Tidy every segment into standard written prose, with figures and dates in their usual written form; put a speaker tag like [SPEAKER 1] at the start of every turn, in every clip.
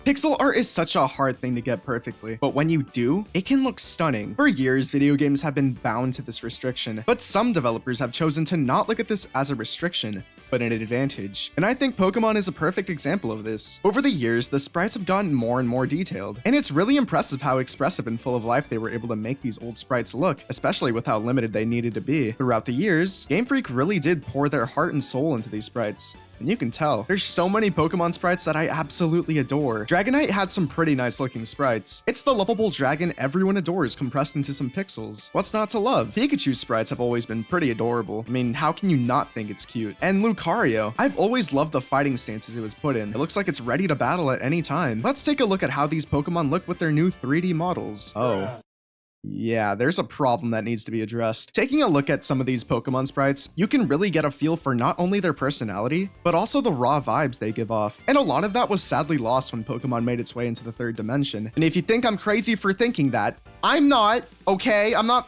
[SPEAKER 1] Pixel art is such a hard thing to get perfectly, but when you do, it can look stunning. For years, video games have been bound to this restriction, but some developers have chosen to not look at this as a restriction, but an advantage. And I think Pokemon is a perfect example of this. Over the years, the sprites have gotten more and more detailed, and it's really impressive how expressive and full of life they were able to make these old sprites look, especially with how limited they needed to be. Throughout the years, Game Freak really did pour their heart and soul into these sprites. And you can tell, there's so many Pokemon sprites that I absolutely adore. Dragonite had some pretty nice looking sprites. It's the lovable dragon everyone adores compressed into some pixels. What's not to love? Pikachu sprites have always been pretty adorable. I mean, how can you not think it's cute? And Lucario, I've always loved the fighting stances it was put in. It looks like it's ready to battle at any time. Let's take a look at how these Pokemon look with their new 3D models. Oh. Yeah, there's a problem that needs to be addressed. Taking a look at some of these Pokemon sprites, you can really get a feel for not only their personality, but also the raw vibes they give off. And a lot of that was sadly lost when Pokemon made its way into the third dimension. And if you think I'm crazy for thinking that, I'm not, okay? I'm not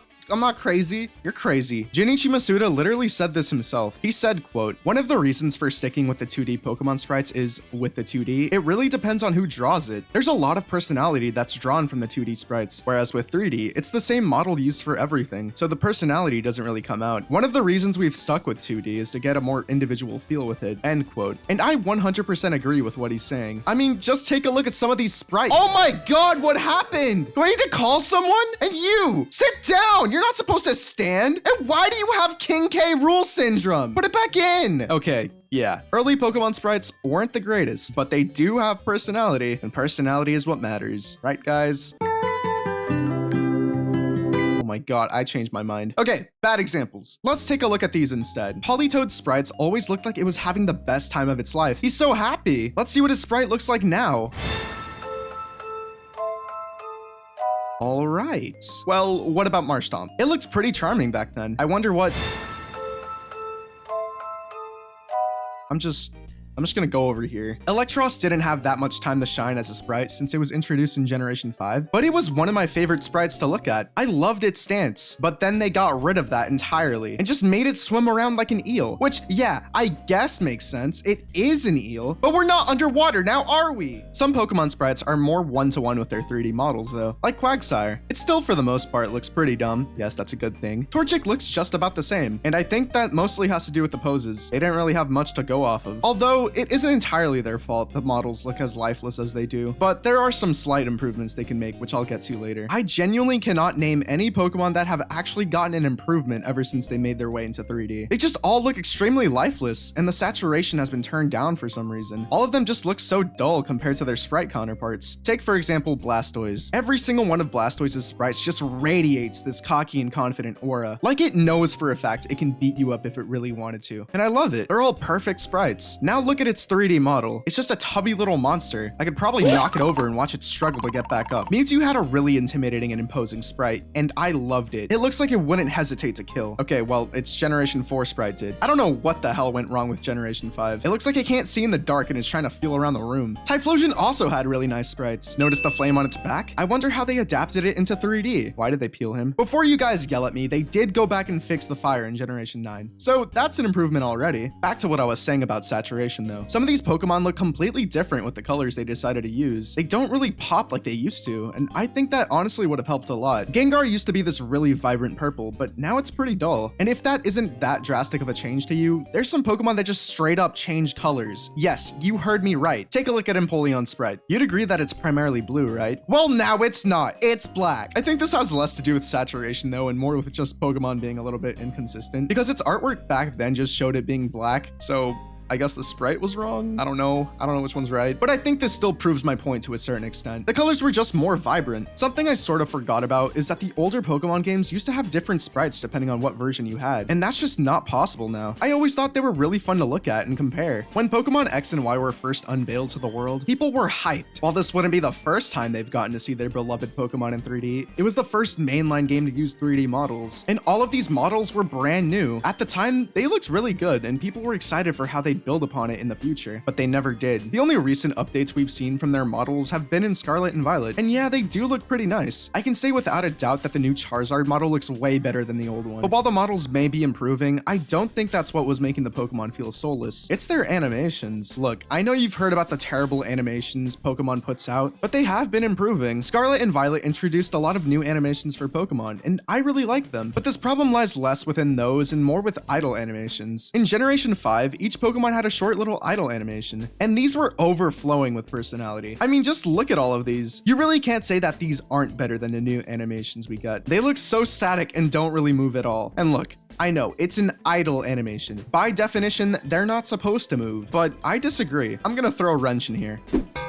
[SPEAKER 1] crazy. You're crazy. Junichi Masuda literally said this himself. He said, quote, "One of the reasons for sticking with the 2D Pokemon sprites is, with the 2D, it really depends on who draws it. There's a lot of personality that's drawn from the 2D sprites, whereas with 3D, it's the same model used for everything, so the personality doesn't really come out. One of the reasons we've stuck with 2D is to get a more individual feel with it," end quote. And I 100% agree with what he's saying. I mean, just take a look at some of these sprites. Oh my god, what happened? Do I need to call someone? And you, sit down! You're not supposed to stand. And why do you have King K rule syndrome? Put it back in. Okay, yeah. Early Pokemon sprites weren't the greatest, but they do have personality, and personality is what matters. Right, guys? Oh my god, I changed my mind. Okay, bad examples. Let's take a look at these instead. Politoed's sprites always looked like it was having the best time of its life. He's so happy. Let's see what his sprite looks like now. All right. Well, what about Marshtomp? It looks pretty charming back then. I wonder what... I'm just gonna go over here. Electros didn't have that much time to shine as a sprite since it was introduced in Generation 5, but it was one of my favorite sprites to look at. I loved its stance, but then they got rid of that entirely and just made it swim around like an eel, which, yeah, I guess makes sense. It is an eel, but we're not underwater now, are we? Some Pokemon sprites are more one-to-one with their 3D models though, like Quagsire. It still, for the most part, looks pretty dumb. Yes, that's a good thing. Torchic looks just about the same, and I think that mostly has to do with the poses. They didn't really have much to go off of. Although, it isn't entirely their fault the models look as lifeless as they do, but there are some slight improvements they can make, which I'll get to later. I genuinely cannot name any Pokemon that have actually gotten an improvement ever since they made their way into 3D. They just all look extremely lifeless, and the saturation has been turned down for some reason. All of them just look so dull compared to their sprite counterparts. Take, for example, Blastoise. Every single one of Blastoise's sprites just radiates this cocky and confident aura. Like it knows for a fact it can beat you up if it really wanted to. And I love it. They're all perfect sprites. Now look at its 3D model. It's just a tubby little monster. I could probably knock it over and watch it struggle to get back up. Mewtwo had a really intimidating and imposing sprite, and I loved it. It looks like it wouldn't hesitate to kill. Okay, well, its Generation 4 sprite did. I don't know what the hell went wrong with Generation 5. It looks like it can't see in the dark and is trying to feel around the room. Typhlosion also had really nice sprites. Notice the flame on its back? I wonder how they adapted it into 3D. Why did they peel him? Before you guys yell at me, they did go back and fix the fire in Generation 9. So that's an improvement already. Back to what I was saying about saturation though. Some of these Pokemon look completely different with the colors they decided to use. They don't really pop like they used to, and I think that honestly would have helped a lot. Gengar used to be this really vibrant purple, but now it's pretty dull. And if that isn't that drastic of a change to you, there's some Pokemon that just straight up change colors. Yes, you heard me right. Take a look at Empoleon's sprite. You'd agree that it's primarily blue, right? Well, now it's not. It's black. I think this has less to do with saturation though, and more with just Pokemon being a little bit inconsistent, because its artwork back then just showed it being black, so I guess the sprite was wrong. I don't know which one's right, but I think this still proves my point to a certain extent. The colors were just more vibrant. Something I sort of forgot about is that the older Pokemon games used to have different sprites depending on what version you had, and that's just not possible now. I always thought they were really fun to look at and compare. When Pokemon X and Y were first unveiled to the world, people were hyped. While this wouldn't be the first time they've gotten to see their beloved Pokemon in 3D, it was the first mainline game to use 3D models, and all of these models were brand new. At the time, they looked really good, and people were excited for how they'd could build upon it in the future, but they never did. The only recent updates we've seen from their models have been in Scarlet and Violet, and yeah, they do look pretty nice. I can say without a doubt that the new Charizard model looks way better than the old one. But while the models may be improving, I don't think that's what was making the Pokemon feel soulless. It's their animations. Look, I know you've heard about the terrible animations Pokemon puts out, but they have been improving. Scarlet and Violet introduced a lot of new animations for Pokemon, and I really like them. But this problem lies less within those and more with idle animations. In Generation 5, each Pokemon had a short little idle animation, and these were overflowing with personality. I mean, just look at all of these. You really can't say that these aren't better than the new animations we got. They look so static and don't really move at all. And look, I know, it's an idle animation. By definition, they're not supposed to move, but I disagree. I'm gonna throw a wrench in here.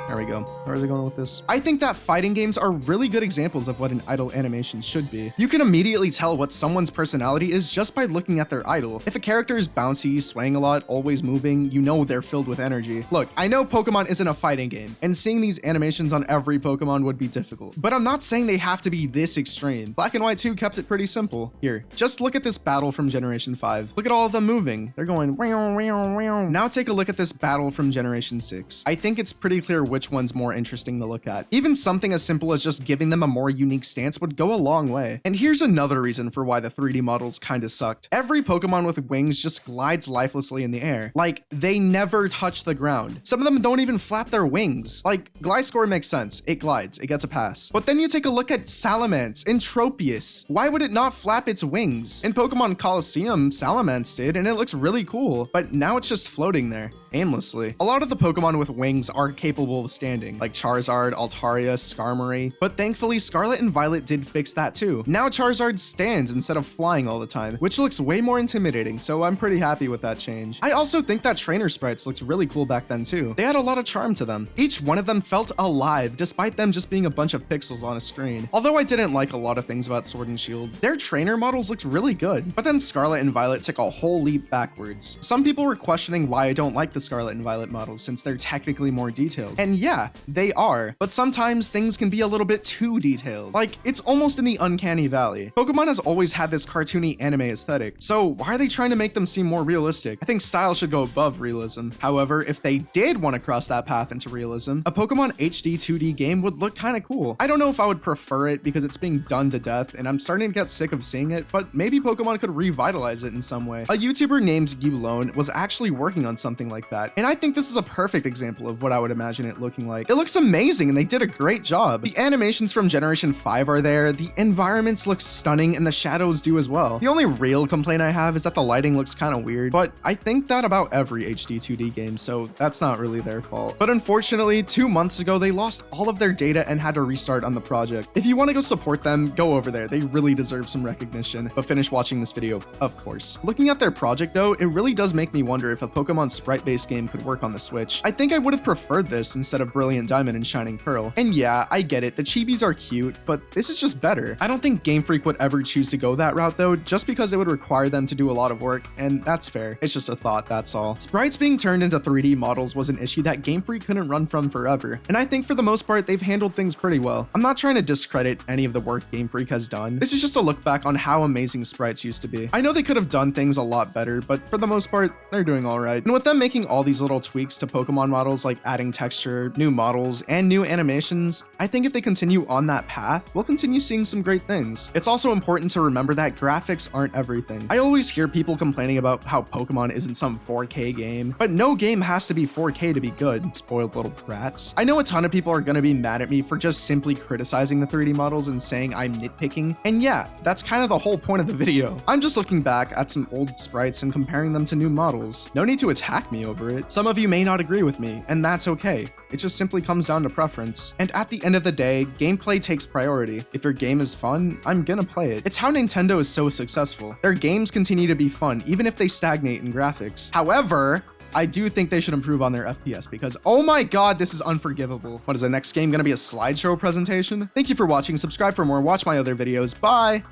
[SPEAKER 1] There we go. Where is it going with this? I think that fighting games are really good examples of what an idle animation should be. You can immediately tell what someone's personality is just by looking at their idle. If a character is bouncy, swaying a lot, always moving, you know they're filled with energy. Look, I know Pokemon isn't a fighting game, and seeing these animations on every Pokemon would be difficult, but I'm not saying they have to be this extreme. Black and White 2 kept it pretty simple. Here, just look at this battle from Generation 5. Look at all of them moving. They're going wow, wow, wow. Now take a look at this battle from Generation 6. I think it's pretty clear which one's more interesting to look at. Even something as simple as just giving them a more unique stance would go a long way. And here's another reason for why the 3D models kinda sucked. Every Pokemon with wings just glides lifelessly in the air. Like, they never touch the ground. Some of them don't even flap their wings. Like, Gliscor makes sense. It glides. It gets a pass. But then you take a look at Salamence and Tropius. Why would it not flap its wings? In Pokemon Colosseum, Salamence did, and it looks really cool. But now it's just floating there, aimlessly. A lot of the Pokemon with wings are capable of standing, like Charizard, Altaria, Skarmory, but thankfully Scarlet and Violet did fix that too. Now Charizard stands instead of flying all the time, which looks way more intimidating, so I'm pretty happy with that change. I also think that trainer sprites looked really cool back then too. They had a lot of charm to them. Each one of them felt alive, despite them just being a bunch of pixels on a screen. Although I didn't like a lot of things about Sword and Shield, their trainer models looked really good, but then Scarlet and Violet took a whole leap backwards. Some people were questioning why I don't like the Scarlet and Violet models since they're technically more detailed. And yeah, they are, but sometimes things can be a little bit too detailed. Like, it's almost in the uncanny valley. Pokemon has always had this cartoony anime aesthetic, so why are they trying to make them seem more realistic? I think style should go above realism. However, if they did want to cross that path into realism, a Pokemon HD 2D game would look kind of cool. I don't know if I would prefer it because it's being done to death and I'm starting to get sick of seeing it, but maybe Pokemon could revitalize it in some way. A YouTuber named Gulone was actually working on something like that, and I think this is a perfect example of what I would imagine it looking like. It looks amazing and they did a great job. The animations from Generation 5 are there, the environments look stunning, and the shadows do as well. The only real complaint I have is that the lighting looks kind of weird, but I think that about every HD 2D game, so that's not really their fault. But unfortunately, 2 months ago, they lost all of their data and had to restart on the project. If you want to go support them, go over there. They really deserve some recognition. But finish watching this video, of course. Looking at their project though, it really does make me wonder if a Pokemon Sprite-based game could work on the Switch. I think I would have preferred this instead of Brilliant Diamond and Shining Pearl. And yeah, I get it, the chibis are cute, but this is just better. I don't think Game Freak would ever choose to go that route though, just because it would require them to do a lot of work, and that's fair. It's just a thought, that's all. Sprites being turned into 3D models was an issue that Game Freak couldn't run from forever, and I think for the most part, they've handled things pretty well. I'm not trying to discredit any of the work Game Freak has done. This is just a look back on how amazing sprites used to be. I know they could have done things a lot better, but for the most part, they're doing alright. And with them making all these little tweaks to Pokemon models like adding texture, new models, and new animations, I think if they continue on that path, we'll continue seeing some great things. It's also important to remember that graphics aren't everything. I always hear people complaining about how Pokemon isn't some 4K game, but no game has to be 4K to be good, spoiled little brats. I know a ton of people are gonna be mad at me for just simply criticizing the 3D models and saying I'm nitpicking, and yeah, that's kind of the whole point of the video. I'm just looking back at some old sprites and comparing them to new models. No need to attack me over it. Some of you may not agree with me, and that's okay. It just simply comes down to preference. And at the end of the day, gameplay takes priority. If your game is fun, I'm gonna play it. It's how Nintendo is so successful. Their games continue to be fun, even if they stagnate in graphics. However, I do think they should improve on their FPS because, oh my god, this is unforgivable. What is the next game gonna be, a slideshow presentation? Thank you for watching, subscribe for more, watch my other videos, bye!